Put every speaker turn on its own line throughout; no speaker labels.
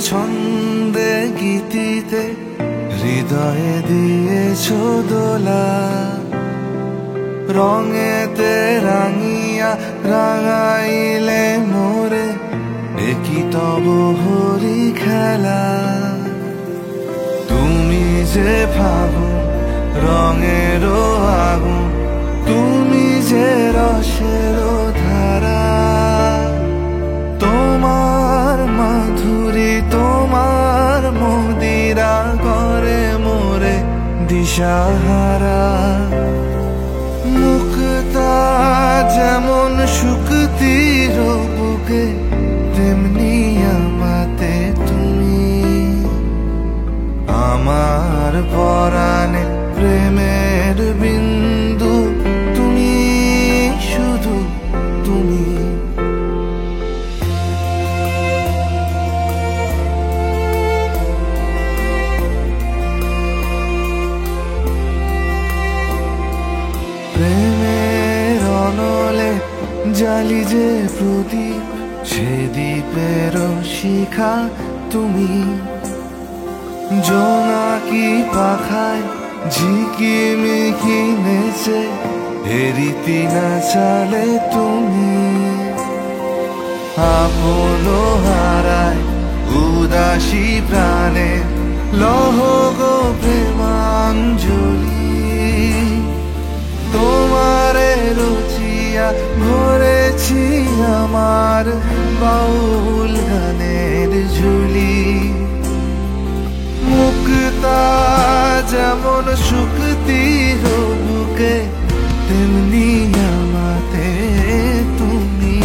ছন্দে গীতিতে হৃদয়ে দিয়েছো দোলা, রঙেতে রাঙিয়া রাঙাইলে মোরে একই তব হরি খেলা। তুমি যে ফাগুন রঙেরও আগুন, তুমি যে রসেরও ধারা, তোমার মাধুরী তোমার মদিরা করে মোরে দিশাহারা। মুক্তা যেমন শুকতির বুকে, তেমনি আমাতে তুমি। আমার পরাণে প্রেমের বিন্দু তুমি, শুধু তুমি। প্রেমের অনলে জালি যে প্রদীপ, সে দ্বীপের শিখা তুমি। জোনাকি পাখায় ঝিকিমিকি নেচে হেরিতি না চালে তুমি। আপন হারায় উদাসী প্রাণে লহ গো প্রেমাঞ্জলি। তোমারে রুচিয়া ভরেছি আমার বাউল গানের ঝুলি। মুক্তা যেমন শুকতির বুকে, তেমনি আমাতে তুমি।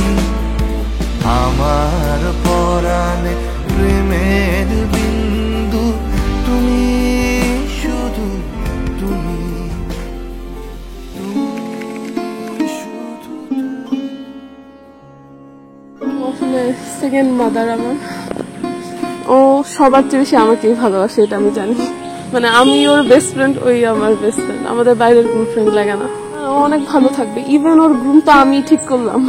আমার পরাণে প্রেমের বিন্দু তুমি, শুধু তুমি।
আসলে সেকেন্ড মাদার আমার। ও সবার চেয়ে বেশি আমাকেই ভালোবাসে, এটা আমি জানি। মানে আমি ওর বেস্ট ফ্রেন্ড, ওই আমার বেস্ট ফ্রেন্ড, আমাদের বাইরের কোনো ফ্রেন্ড লাগে না। ও অনেক ভালো থাকবে। ইভেন ওর গ্রুমটা আমি ঠিক করলাম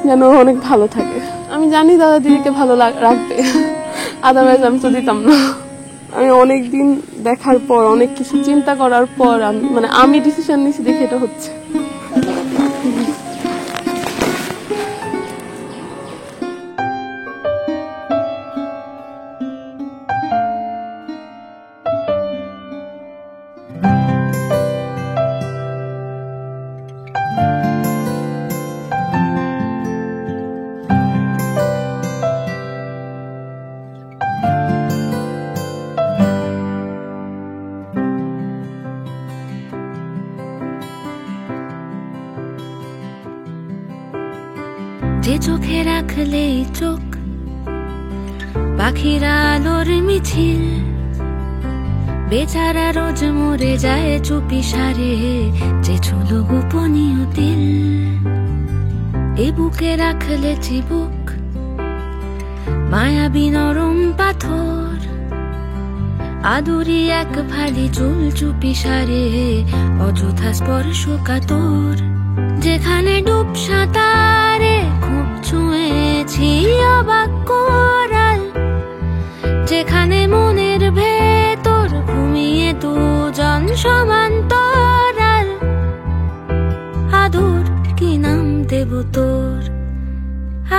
যেন ও অনেক ভালো থাকে। আমি জানি দাদা দিদিকে ভালো রাখবে, আদারওয়াইজ আমি তো দিতাম না। আমি অনেকদিন দেখার পর, অনেক কিছু চিন্তা করার পর আমি ডিসিশন নিয়েছি, দেখে এটা হচ্ছে।
যে চোখে রাখলে চোখ পাখিরা আলোর মিছিল, বেচারা রোজ মরে যায় চুপি সারে, যে ছুলো গোপনীয় দিল। এ বুকে রাখলে চিবুক মায়াবী নরম পাথর, আদুরি এক ফালি চুল চুপি সারে, অযথা স্পর্শ কাতর। যেখানে ডুব সাঁতারে খুব ছুঁয়েছি অবাক কোরাল, যেখানে মনের ভেতর ঘুমিয়ে দুজন সমান্তরাল। আদর কি নাম দেব তোর,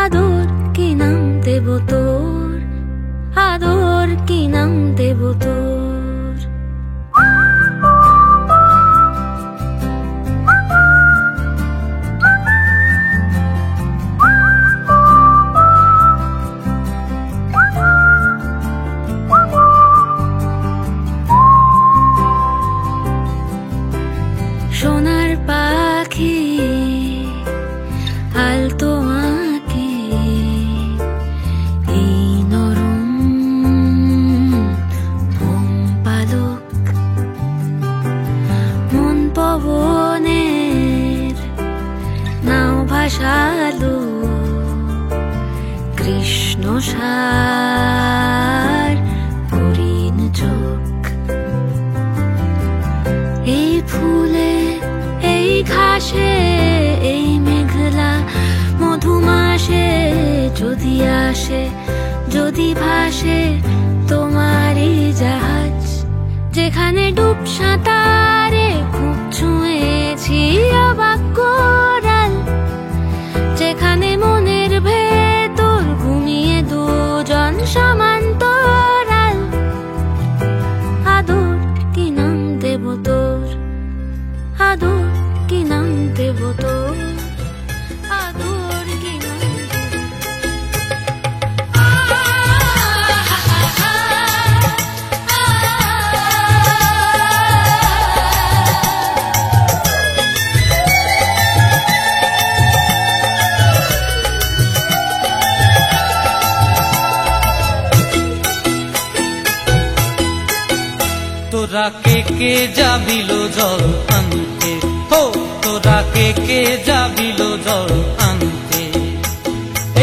আদর কি নাম দেব তোর, আদর কি নাম দেব তোর। সোনার পাখি আলতো আঁকি, এই নরম ঘুম পালক, মন পবনের নাও ভাসালো, কৃষ্ণ সার হরিণ চোখ। এই ফুলে এই ঘাসে এই মেঘলা মধুমাসে যদি আসে, যদি নদী ভাসে তোমারই জাহাজ, যেখানে ডুব সাঁতারে খুব ছুঁয়েছি অবাক কোরাল, যেখানে মনের ভেতর ঘুমিয়ে দুজন সমান্তরাল। আদর কি নাম দেব তোর, আদর কি নাম দেব তোর, আদর কি নাম
তোরা কে কে যাবিল জল আনতে, হো তোরা কে কে যাবিল জল আনতে,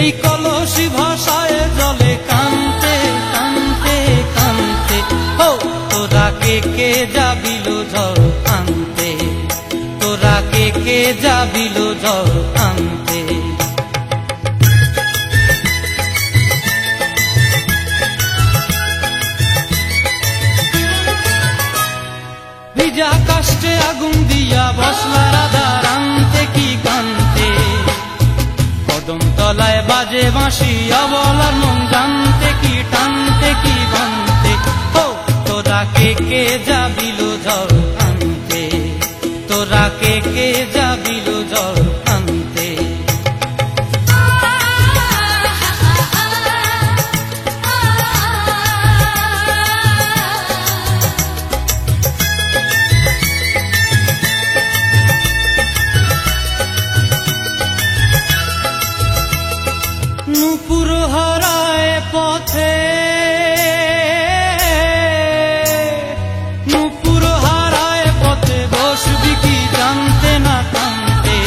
এই কলসি ভাষায় জলে কানতে কানতে কানতে, হো তোরা কে কে যাবিল জল আনতে, তোরা কে কে যাবিল জল আনতে। ভিজা কাষ্টে আগুন দিয়া বসলা রাধার আনতে কি কানতে, কদম তলায় বাজে বাঁশি অবলার মন জানতে কি টানতে কি বানতে, ও তোরা কে কে যাবিল জল আনতে, তোরা কে কে যাবিল জল আনতে। নূপুর হারায় পথে, নূপুর হারায় পথে বসবি কি জানতে না কানতে,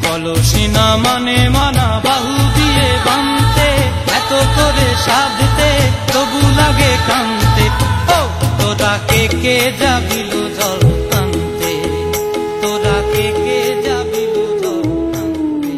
কলসি না মানে মানা বাহু দিয়ে বানতে, এত করে সাধতে তবু লাগে কানতে, ও তোরা কে কে যাবিল জল আনতে, তোরা কে কে যাবিল জল আনতে।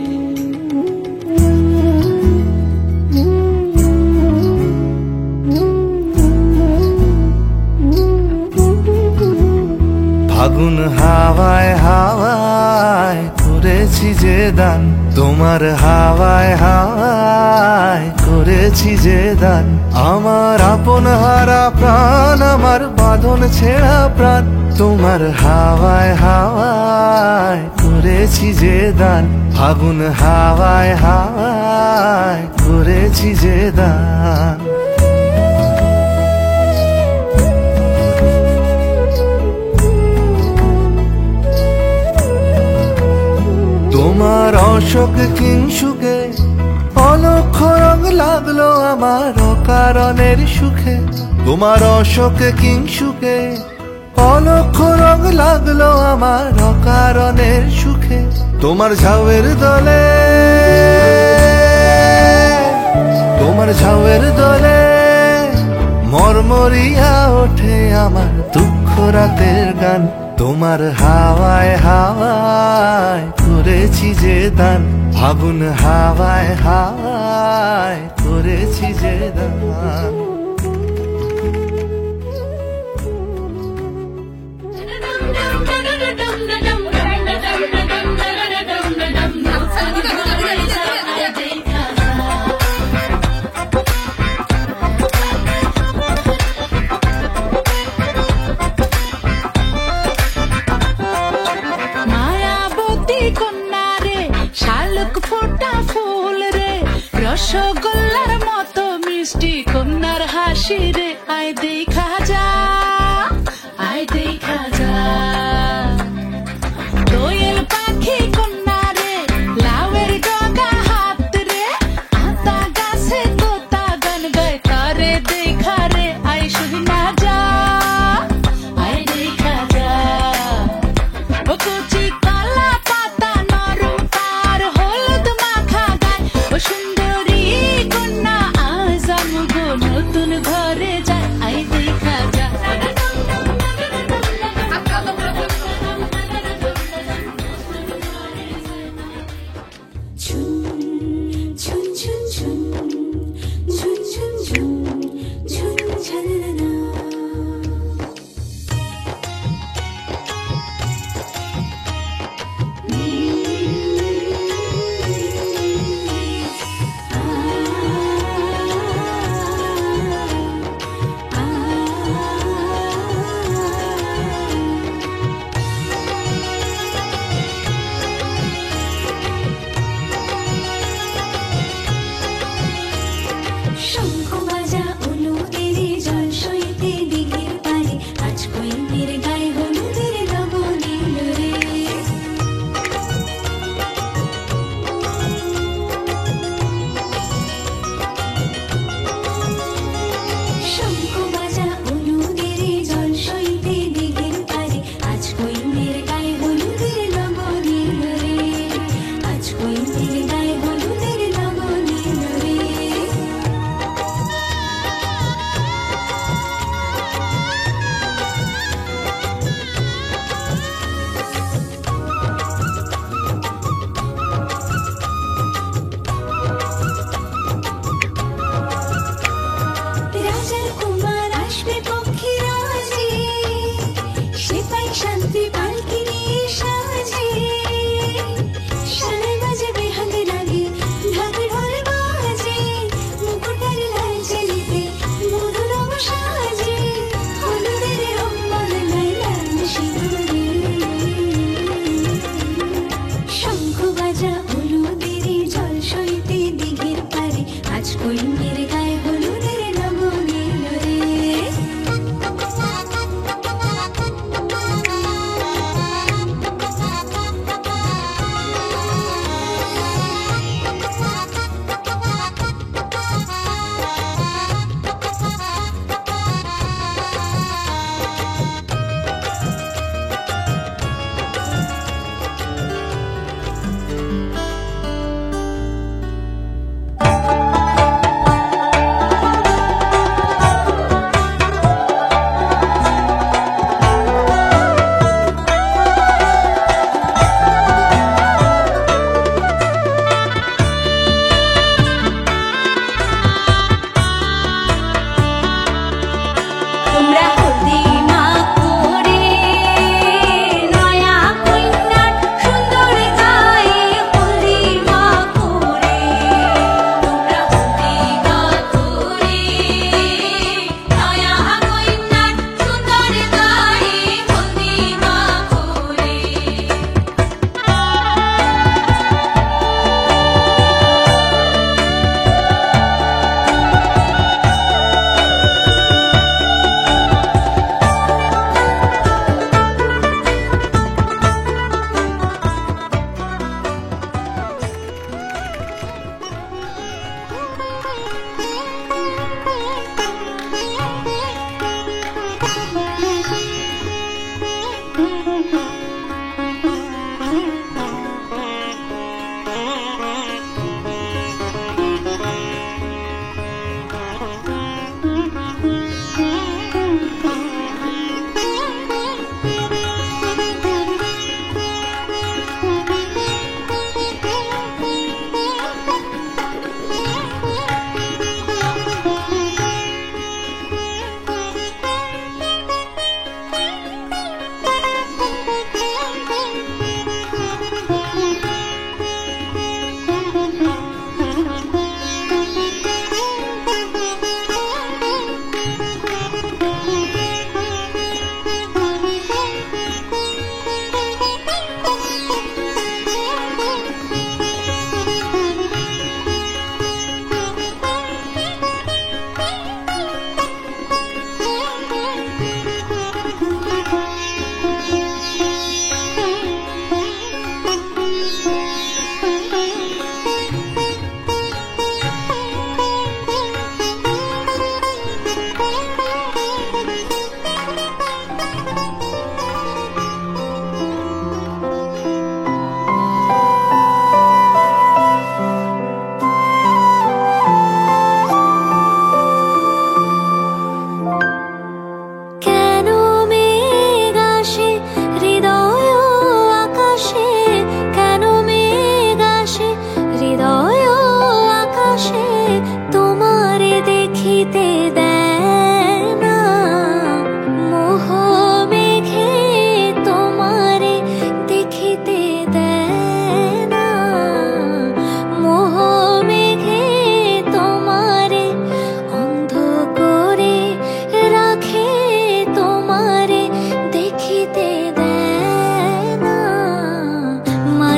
ফাগুন হাওয়ায় হাওয়ায় করেছি যে দান, তোমার হাওয়ায় হাওয়ায় করেছি যে দান, আমার আপন হারা প্রাণ, আমার বাঁধন ছেঁড়া প্রাণ, তোমার হাওয়ায় হাওয়ায় করেছি যে দান, ফাগুন হাওয়ায় হাওয়ায় করেছি যে দান। তোমার অশোক কিংসুকে অলক্ষ রং লাগলো আমার অকারণের সুখে, তোমার অশোক কিংসুকে অলক্ষ রং লাগলো আমার অকারণের সুখে, তোমার ঝাউয়ের দলে, তোমার ঝাউয়ের দলে মরমরিয়া ওঠে আমার দুঃখ রাতের গান, তোমার হাওয়ায় হাওয়ায় করেছি যে দান, ফাগুন হাওয়ায় হাওয়ায় করেছি যে দান।
রসগোল্লার মতো মিষ্টি কন্যার হাসি রে, আয় দেখা যা, আয় দেখা যা। দোয়েল পাখি কন্যা রে, লাউয়ের ডগা হাত রে, আতা গাছে তোতা গান গায় তারে দেখা রে, আয় শুনা যা, আয় দেখা যা। ও কুচি কলা পাতা নরম তার হলুদ মাখা গায়, ও সুন্দরী কন্যা আজ আমগো নতুন ঘরে যা।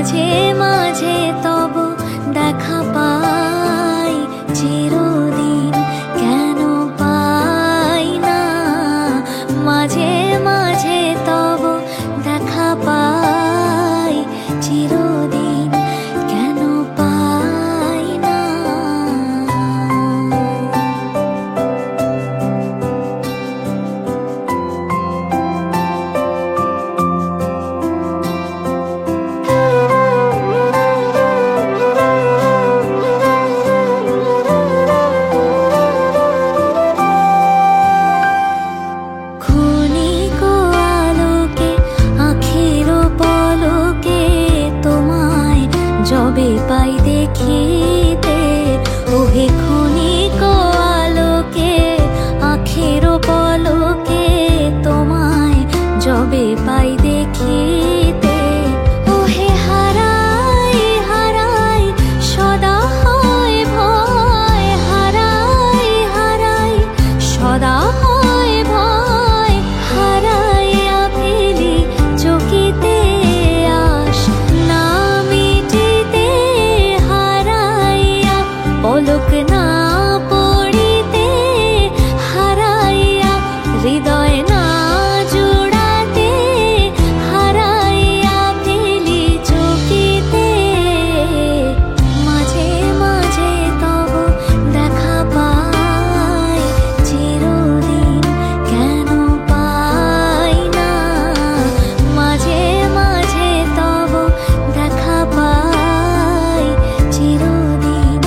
মাঝে মাঝে তব দেখা পাই, চিরদিন কেন পাই না। মাঝে মাঝে তব দেখা পাই, চিরদিন কেন পাই না। যবে পাই দেখিতে, ওহে ক্ষণিক আলোকে আখের পলকে তোমায় যবে পাই দেখিতে। ওহে হারাই হারাই সদা হয় ভয়, হারাই হারাই সদা হয় ভয়। হারাইয়া ফেলি চকিতে আস না মিটিতে, হারাইয়া পলক না পড়িতে, হারাইয়া হৃদয় না জোড়াতে, হারাইয়া ফেলি চকিতে। মাঝে মাঝে তব দেখা পাই, চিরদিন কেন পাই না। মাঝে মাঝে তব দেখা পাই, চিরদিন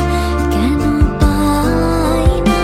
কেন পাই না।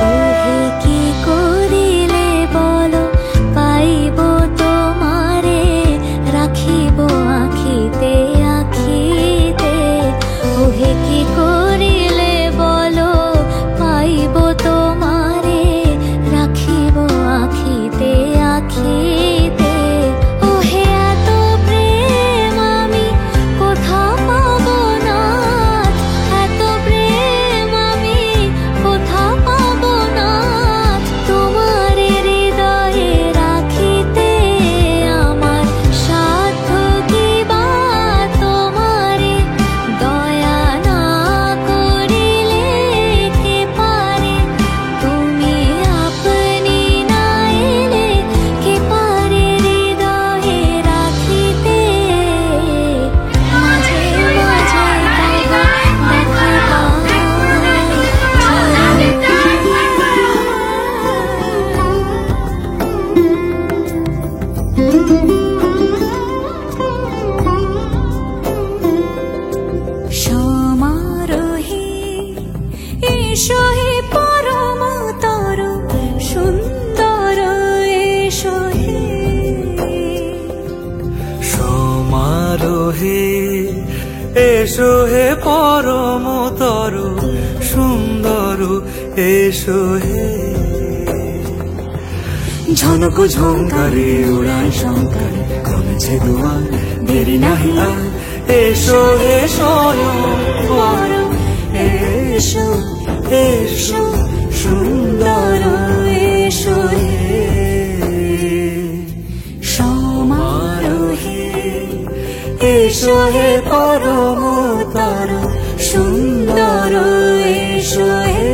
ওহে কি করিলে বলো পাইব তোমারে, রাখিব আখিতে আখিতে। ওহে কি করিলে বলো পাইব তোমারে, রাখিব আখিতে আখিতে। ওহে এত প্রেম আমি কোথা পাবো না, এত প্রেম আমি কোথা পাবো না। তোমারে হৃদয়ে রাখিতে আমার সাধ্য কি বা, তোমারে দয়া না করিলে কে পারে। তুমি আপনি না এলে কে পারে হৃদয়ে রাখিতে। মাঝে মাঝে তব দেখা পাই। সমারোহে এসো হে পরমতর সুন্দর, এসো হে।
সমারোহে এসো হে পরমতর সুন্দর, এসো হে। ঝনক ঝঙ্কারে উড়ায় শঙ্কার, কমেছে দুয়ার দেরি নাহি আর। এসো হে স্বয়ং বর, এসো এসো সুন্দর, এসো হে। সমারোহে এসো হে পরমতর সুন্দর, এসো হে।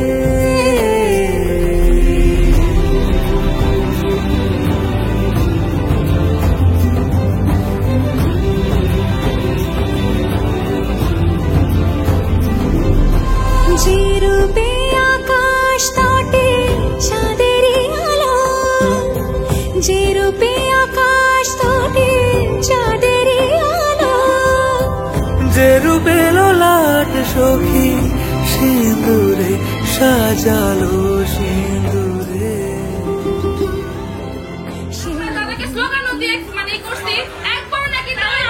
যে রূপে আকাশ তটে চাঁদেরই আলো, যে রূপে আকাশ তটে চাঁদেরই আলো।
যে রূপে লোলাট সখী সিঁদুরে সাজালো সিঁদুরে।
তাদেরকে স্লোগানও দিয়ে মানে করছি একবার নাকি দাঁড়ায়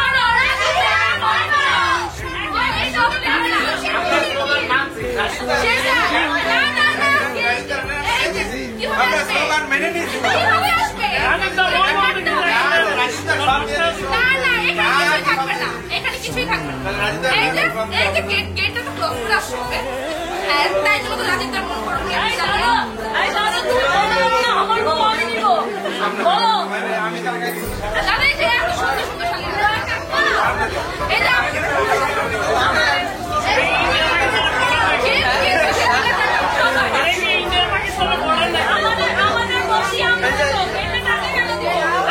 এখানে কিছুই থাকবে না। এই যে গেটটা তো ক্লোজ করে আসতে হবে। হ্যাঁ তাই জন্য তো রাজেন্দ্র মন করো আমার বউ আমি নিব বলো দাদা এই যে এত সুন্দর সুন্দর শাড়ি এই যে আমাদের বসি আমরা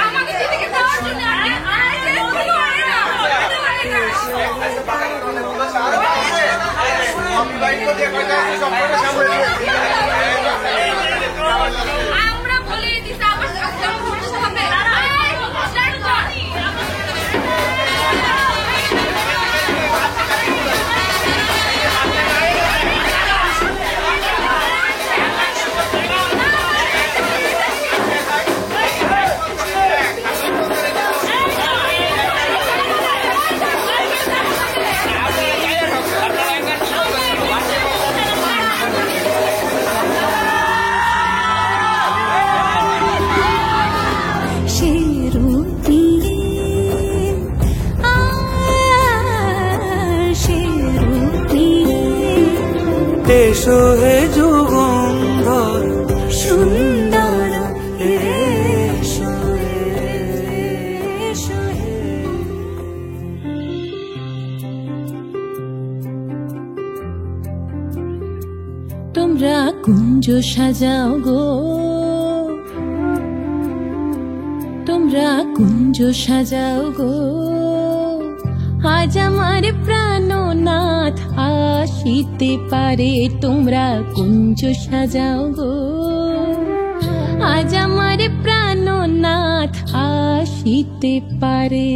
আমাদের দিকে যাওয়ার জন্য আমরা বলে দিতে আবার সমস্যা হবে।
এসো হে যুগন্ধর সুন্দর এসো এসো
তোমরা কুঞ্জ সাজাও গো, তোমরা কুঞ্জ সাজাও গো, আজ আমার প্রাণনাথ আসিতে পারে। তোমরা কুঞ্জ সাজাও গো, আজ আমার প্রাণনাথ আসিতে পারে।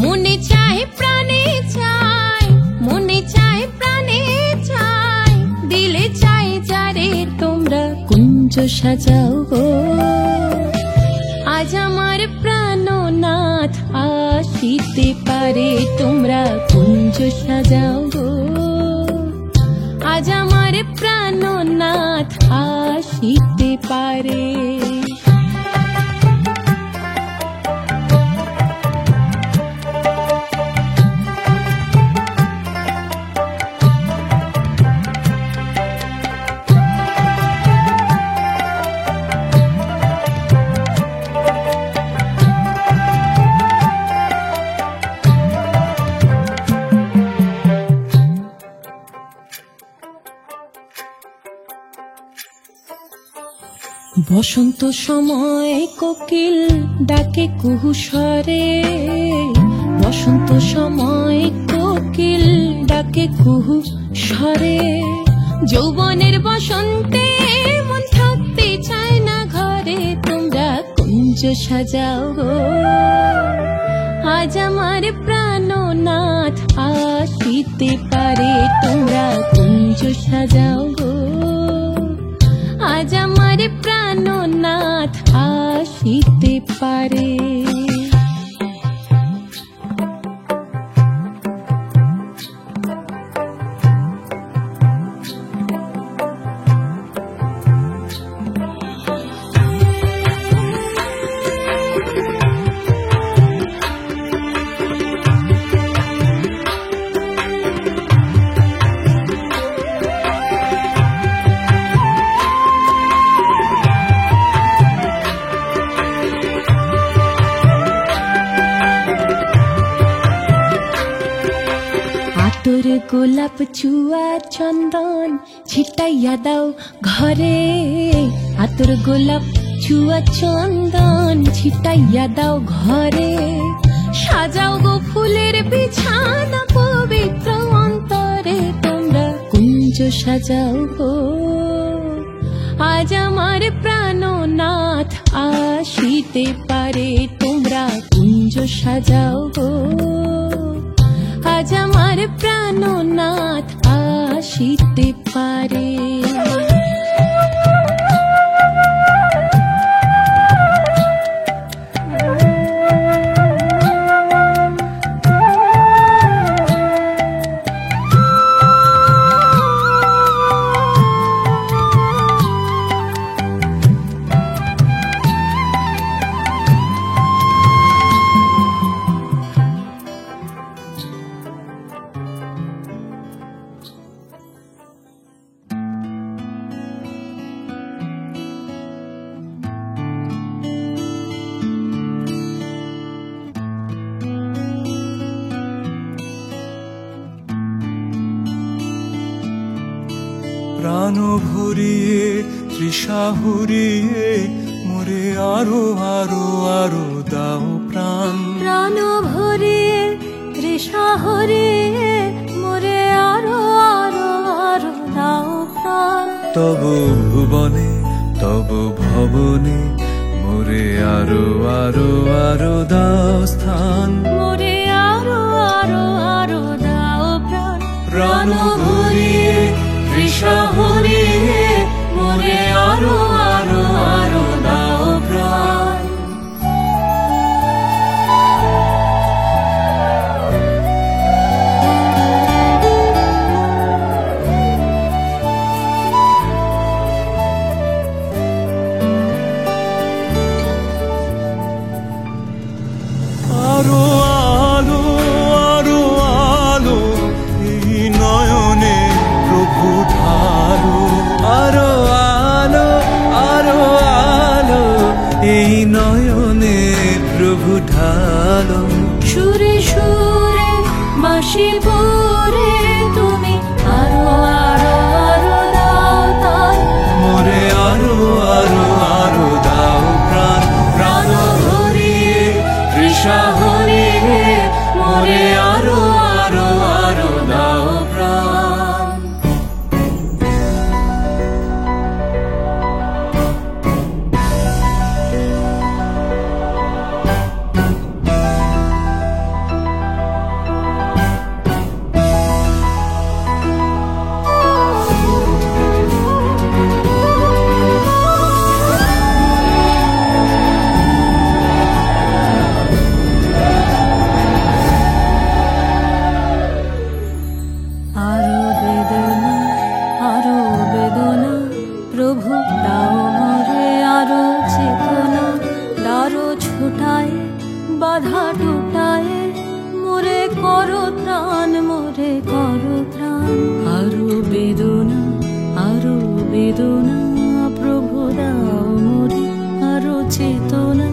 মনে চায় প্রাণে চায়, মনে চায় প্রাণে চায়, দিলে চায় যারে। তোমরা কুঞ্জ সাজাও গো, আজ আমার প্রাণনাথ আসিতে পারে। তোমরা কুঞ্জ সাজাও গো, আজ আমার প্রাণনাথ আসিতে পারে। বসন্ত সময় কোকিল ডাকে কুহু স্বরে, বসন্ত সময় কোকিল ডাকে কুহু স্বরে। যৌবনের বসন্তে মন থাকতে চায় না ঘরে। তোমরা কুঞ্জ সাজাও গো, আজ আমার প্রাণনাথ আসিতে পারে। তোমরা কুঞ্জ সাজাও গো, আজ আমার প্রাণনাথ আসিতে পারে। আতর গোলাপ চুয়া চন্দন ছিটাইয়া দাও ঘরে। আতর গোলাপ চুয়া চন্দন ছিটাইয়া দাও ঘরে। সাজাও গো ফুলের বিছানা পবিত্র অন্তরে। তোমরা কুঞ্জ সাজাও গো, আজ আমার প্রাণনাথ আসিতে পারে। তোমরা কুঞ্জ সাজাও গো, আজ আমার প্রাণনাথ
বারে
প্রাণ ভরিয়ে তৃষা হরিয়ে মোরে আরো আরো আরো দাও প্রাণ
প্রাণ ভরিয়ে তৃষা হরিয়ে মোরে আরো আরো আরো দাও প্রাণ
তব ভুবনে তব ভবনে মোরে আরো আরো আরো দাও স্থান
মোরে আরো আরো আরো দাও প্রাণ
প্রাণ ভরিয়ে তৃষা হরিয়ে মোরে আরো আরো আরো দাও প্রাণ আরো আলো আরো আলো এই নয়নে প্রভু ঢালো আরো আলো আরো আলো এই নয়নে প্রভু ঢালো
সুরে সুরে বাঁশি পরে তুমি আরো আরো আরো দাও তাই
মোরে আরো আরো আরো দাও প্রাণ প্রাণ ভরিয়ে তৃষা হরিয়ে মোরে আরো আরো আরো দাও প্রাণ
আরো বেদনা প্রভু দাও মোরে আরো চেতনা দারো ছুটায় বাধা টুটায় মোরে করো ত্রাণ মোরে করো ত্রাণ আরো বেদনা প্রভু দাও মোরে আরো চেতনা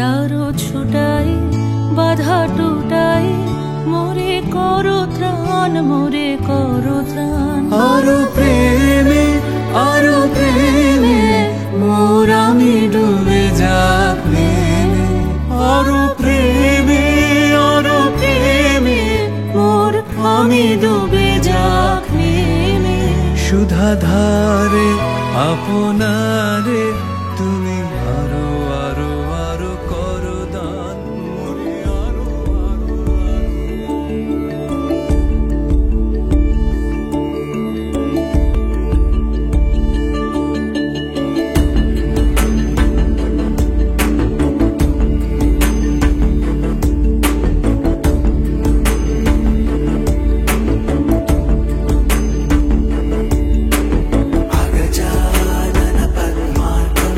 দারো ছুটায় বাধা টুটায় মোরে করো ত্রাণ মোরে করো ত্রাণ
আরো প্রেমে মোর আমি ডুবে যাক নেমে আরো প্রেমে মোর আমি ডুবে যাক নেমে সুধা ধারে আপনারে তুমি আরো আরো আরো করো দান মোরে আরো আরো అగజానన పద్మార్కం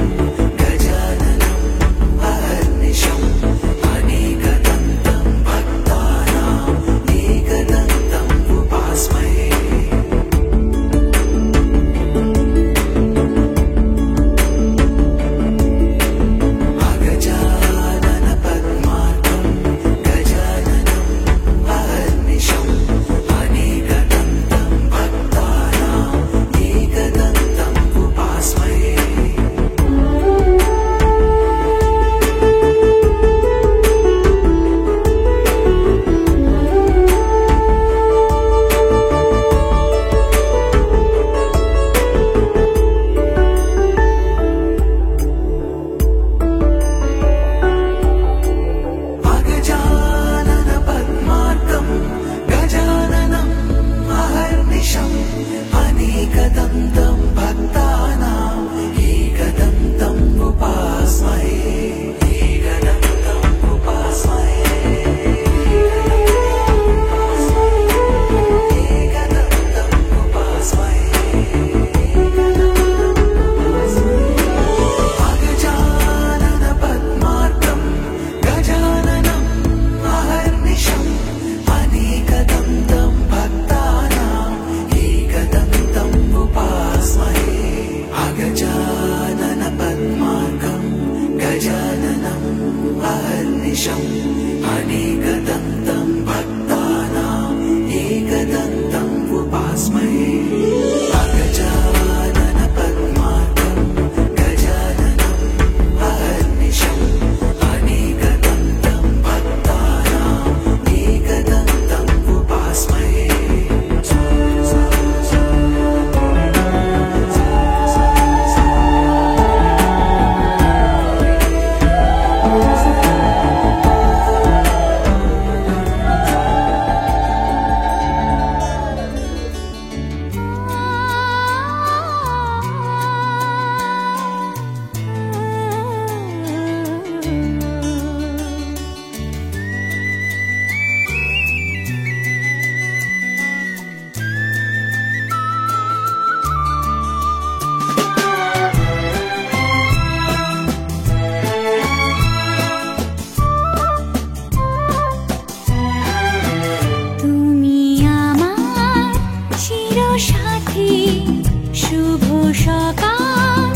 শুভ সকাল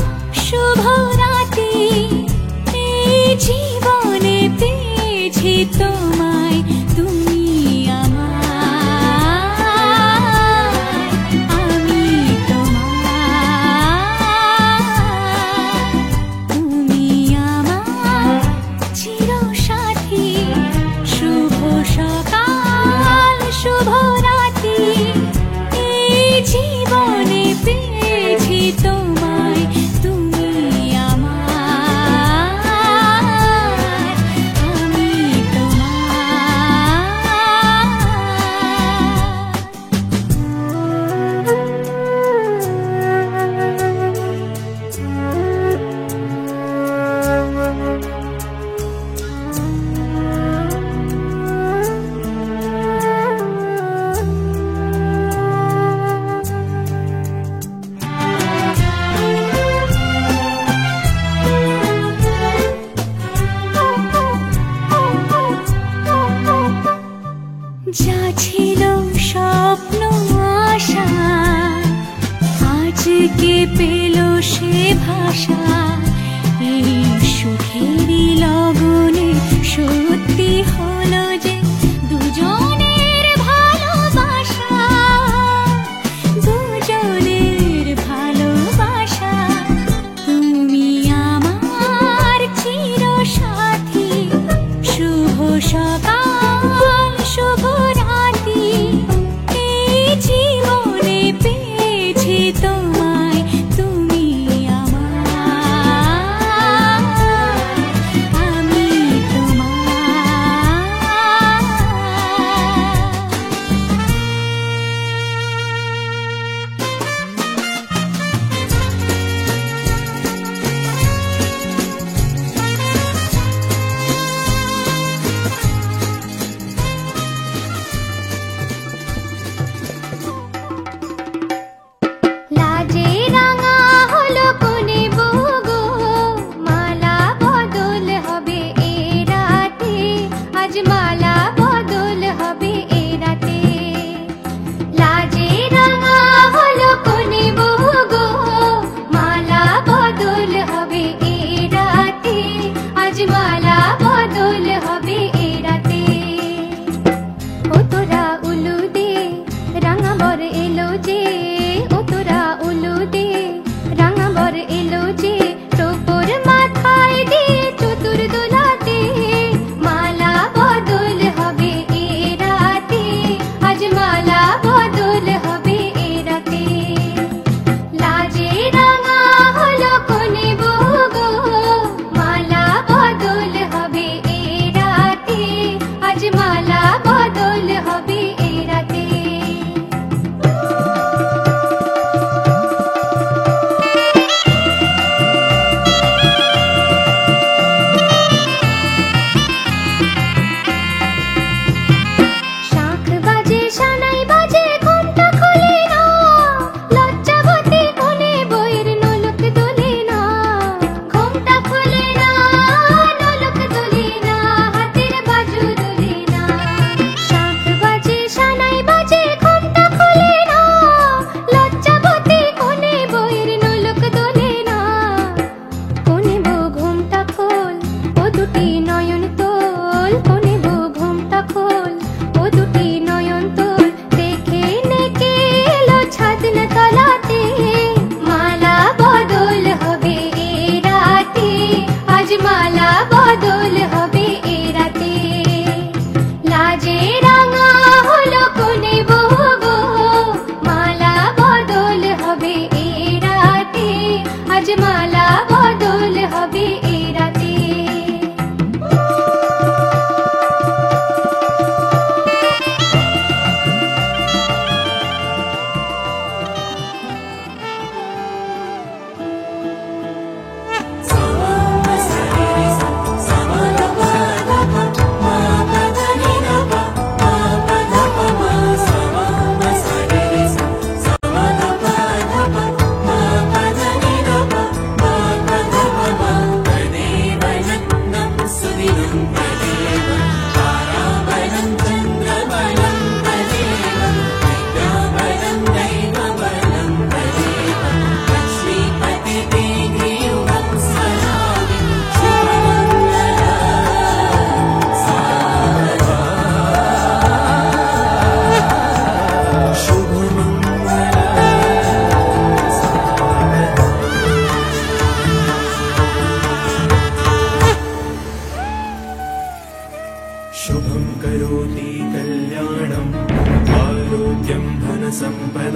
শুভ রাতি, এই জীবনে পেয়েছি তোমায়, তুমি আমার, আমি তোমার, তুমি আমার চিরসাথী। শুভ সকাল শুভ রাতি, এই জীবনে পেয়েছি তোমায়, তুমি আমার, আমি যা ছিল স্বপ্ন আশা, আজকে পেল সে ভাষা, এই সুখেরই লগনে সত্যি হলো যে দুজনের ভালোবাসা, দুজনের ভালোবাসা। তুমি আমার চিরসাথী, শুভ সকাল শুভ রাতি, এই জীবনে পেয়েছি তোমায়, তুমি আমার, আমি লাজে রাঙা হলো কোনে বগো, মালা বদল হবে এ রাতে, আজ মালা বদল হবে এ রাতে। লাজে রাঙা হলো কোনে বগো, মালা বদল হবে এ রাতে, আজ মালা বদল হবে এ রাতে। ও তোরা উলু দে রাঙা বর এলো যে, ও তোরা উলু দে রাঙা বর এলো যে, টোপর মাথায় দিয়ে চতুর দোলাতে, মালা বদল হবে এ রাতে, আজ মালা বদল হবে এ রাতে। লাজে রাঙা হলো কোনে বগো, মালা বদল হবে এ রাতে, আজ মালা বদল হবে এ রাতে।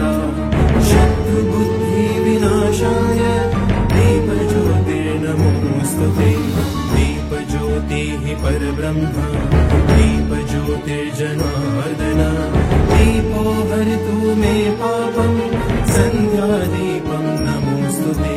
सदा शत्रु बुद्धि विनाशाय दीपज्योतिर्नमोऽस्तुते दीपज्योतिः परब्रह्म दीपज्योतिर्जनार्दन दीपो हरतु मे पापं सन्ध्यादीपं नमोऽस्तुते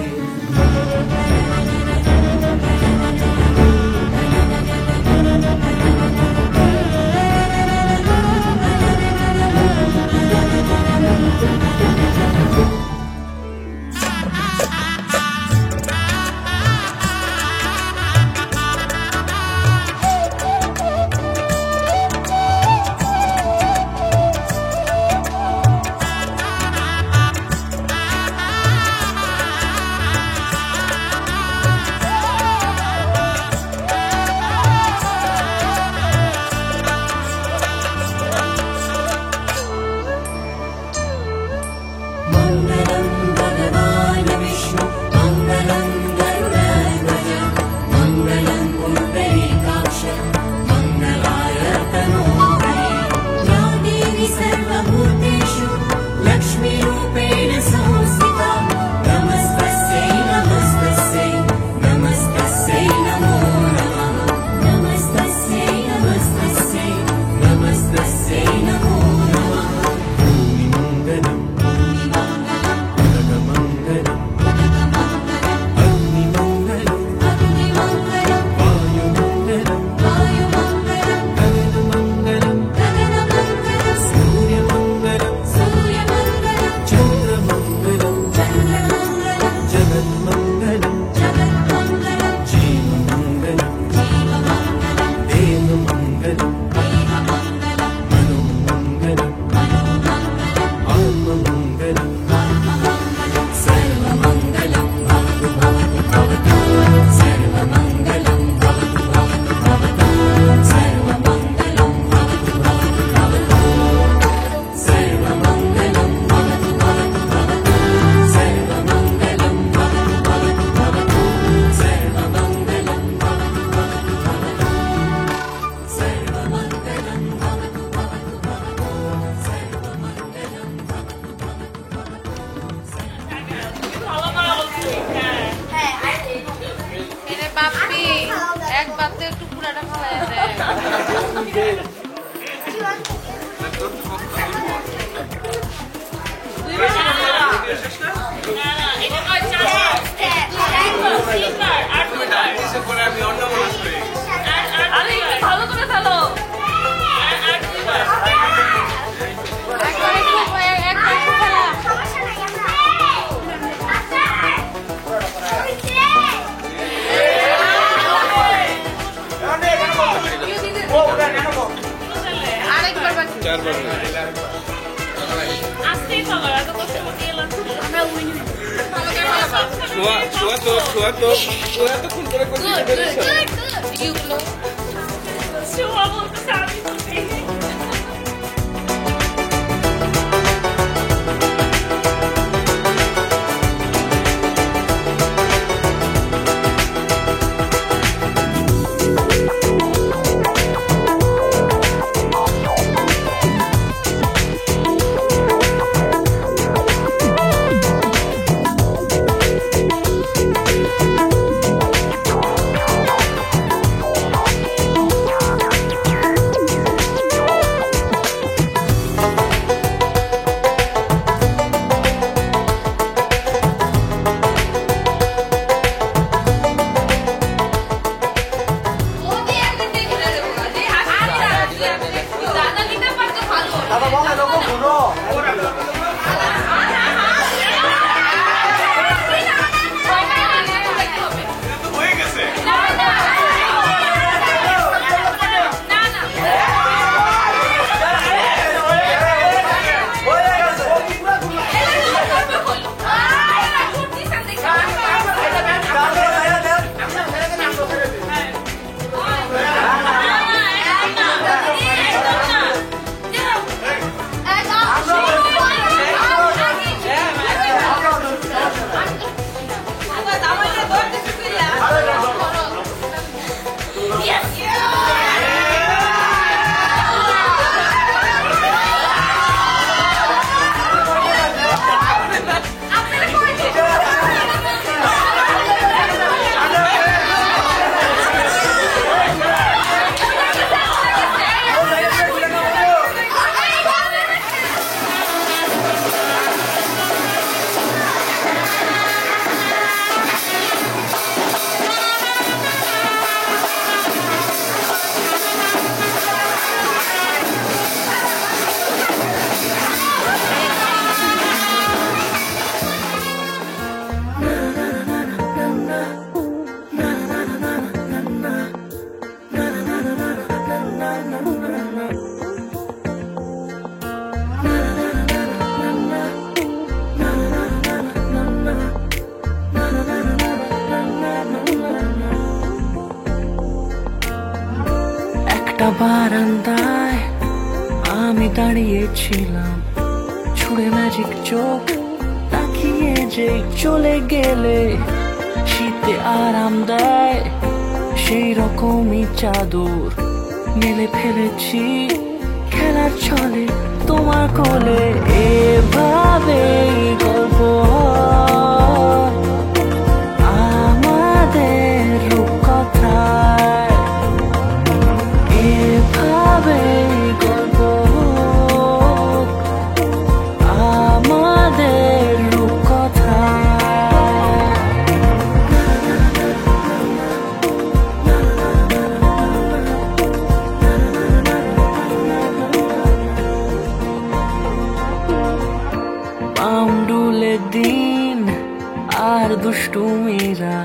একটা বারান্দায় আমি দাঁড়িয়েছিলাম, ছুঁড়ে ম্যাজিক চোখ তাকিয়ে যে চলে গেলে শীতে আরাম দেয় সেই রকমই চাদর মেলে ফেলেছি খেলার ছলে তোমার কোলে। এভাবে গল্প আমাদের রূপকথায়, এভাবে গল্প আমাদের রূপকথায়। দিন আর দুষ্টুমিরা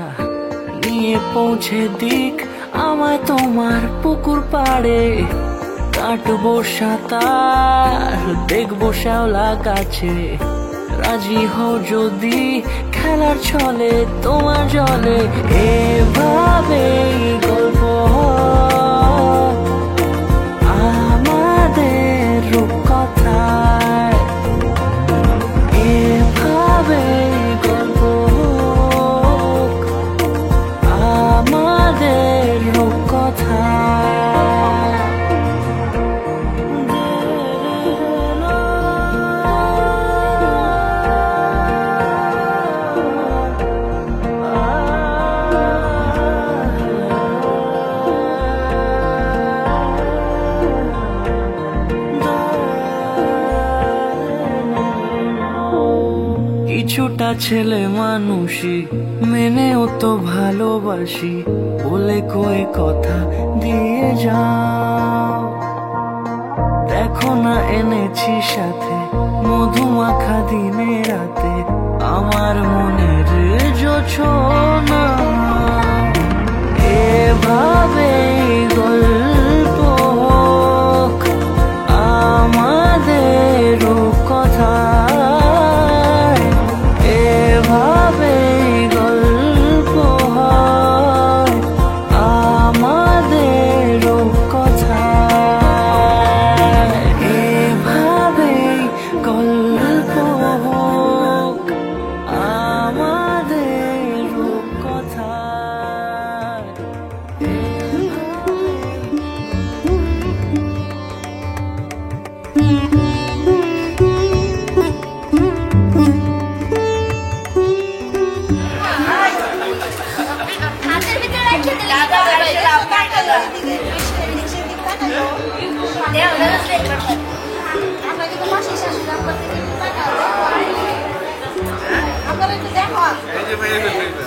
নিয়ে পৌঁছে দিক আমায় তোমার পুকুর পাড়ে। কাটবো সাঁতার, দেখবো শ্যাওলা গাছে, রাজি হও যদি খেলার ছলে তোমার জলে। এভাবে গল্প আমাদের রূপকথায়, এভাবে গল্প আমাদের রূপকথায়। কিছুটা ছেলে মানুষই মেনেও তো ভালোবাসি, বলে কয়ে কথা দিয়ে যাও। দেখো না এনেছি সাথে মধুমাখা দিনে রাতে আমার মনের জোছনা। এভাবে গল্প আমাদের কথা, এভাবে গল্প হয় আমাদের কথা, এভাবে গল্প হোক আমাদের কথা।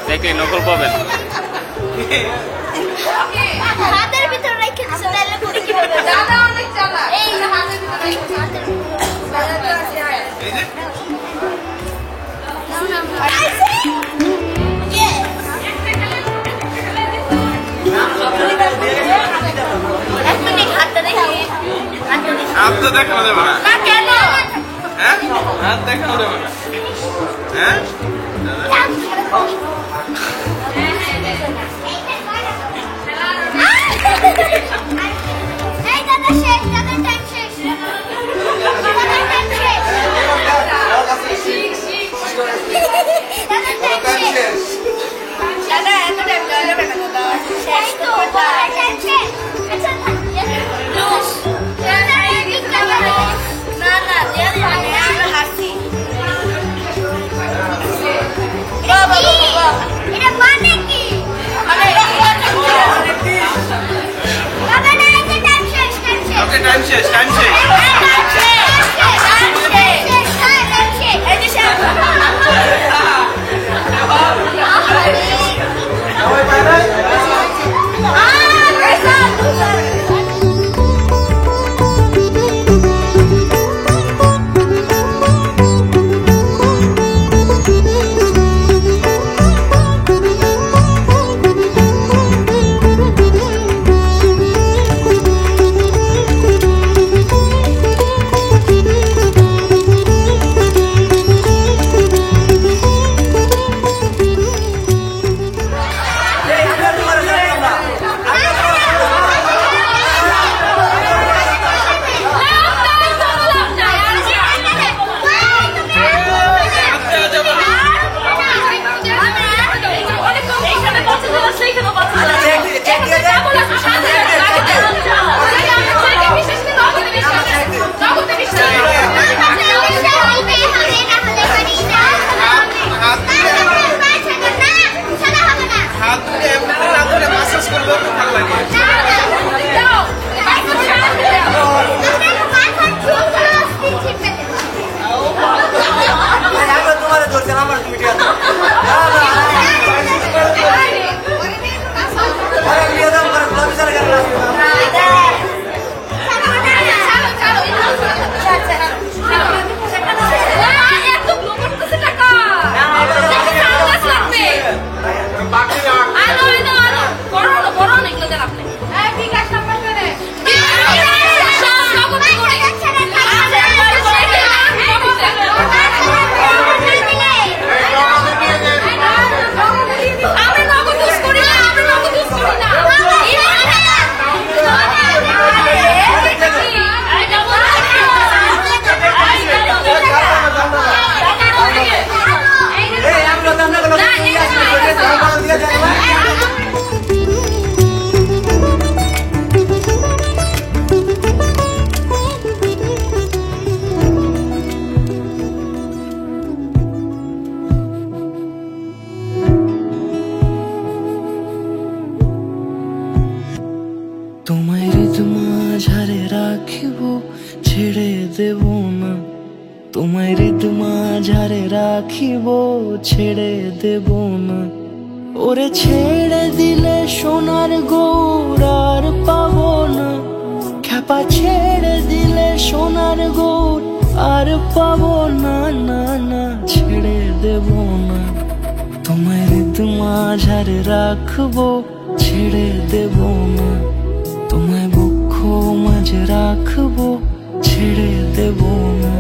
দেখলে নকল পাবেন।
হাতের ভিতরে রেখে দিছে, তাহলে পরে কি হবে? দাদা অনেক চালাক। এই হাতের ভিতরে রেখে
হাত তো দেখানো যাবে না।
কেন?
হ্যাঁ, হাত দেখানো যাবে না। হ্যাঁ,
এই দাদা শেষ, দাদা টাইম শেষ, দাদা টাইম শেষ, দাদা টাইম শেষ, দাদা এত টাইম লাগবে না, দাদা শেষ তো, টাইম শেষ। আচ্ছা লুজ দাদা এই ক্যামেরা না না দেয়া আমি হাসি। বাবা বাবা এটা মানে কি? মানে বাবা না এটা টাইম শেষ, টাইম শেষ।
ওকে টাইম শেষ, টাইম শেষ।
তোমায় হৃদ মাঝারে রাখিব ছেড়ে দেব না, তোমায় হৃদ মাঝারে রাখিব ছেড়ে দেব না। ওরে ছেড়ে দিলে সোনার গৌর আর পাবো না, খ্যাপা ছেড়ে দিলে সোনার গৌর আর পাবো না, না না ছেড়ে দেব না। তোমায় হৃদ মাঝারে রাখবো ছেড়ে দেব না, তোমায় বক্ষ মাঝে রাখবো ছেড়ে দেব না।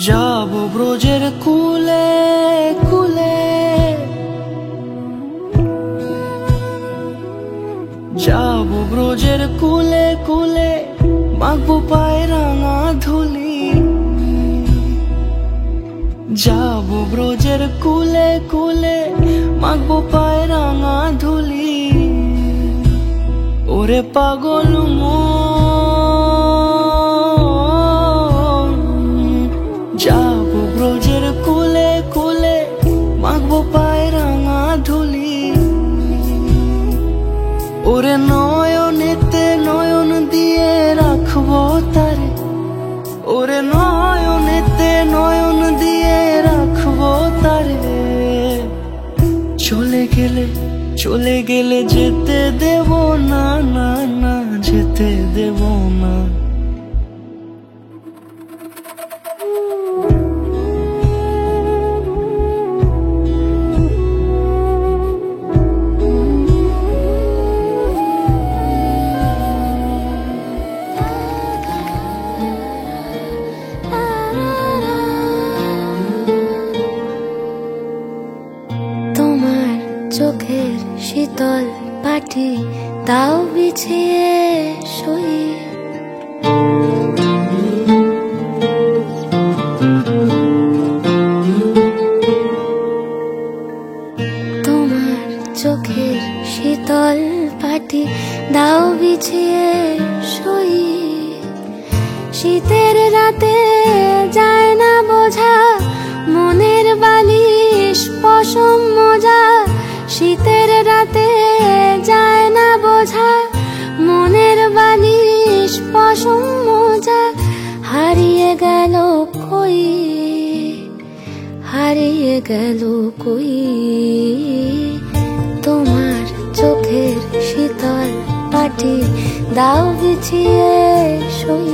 যাবো ব্রজের কুলে কুলে, যাবো ব্রজের কুলে কুলে, মাখবো পায়ে রাঙা ধুলি। যাবো ব্রজের কুলে কুলে, মাখবো পায়ে রাঙা ধুলি। ওরে পাগল যাবো ব্রজের কুলে কুলে, মাখবো পায়ে রাঙা ধুলি। ওরে নয়নেতে নয়ন দিয়ে রাখবো তারে, ওরে নয়নেতে নয়ন দিয়ে রাখবো তারে। চলে গেলে যেতে দেব না, না না যেতে দেব না।
চোখের শীতল পাটি দাও বিছিয়ে শুই, তোমার চোখের শীতল পাটি দাও বিছিয়ে শুই। শীতের রাতে যায় না বোঝা, মনের বালিশ পশম মোজা। শীতের রাতে যায় না বোঝা, মনের বালিশ পশম মোজা। হারিয়ে গেল কই, হারিয়ে গেল কই, তোমার চোখের শীতল পাটি দাও বিছিয়ে শুই।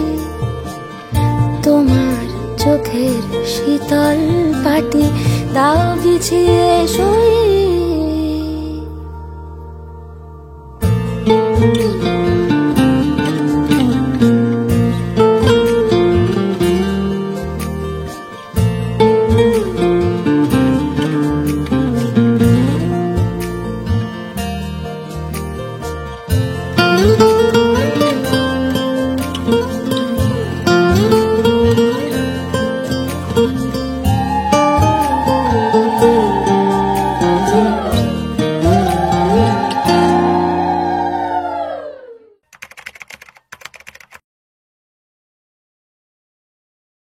তোমার চোখের শীতল পাটি দাও বিছিয়ে শুই।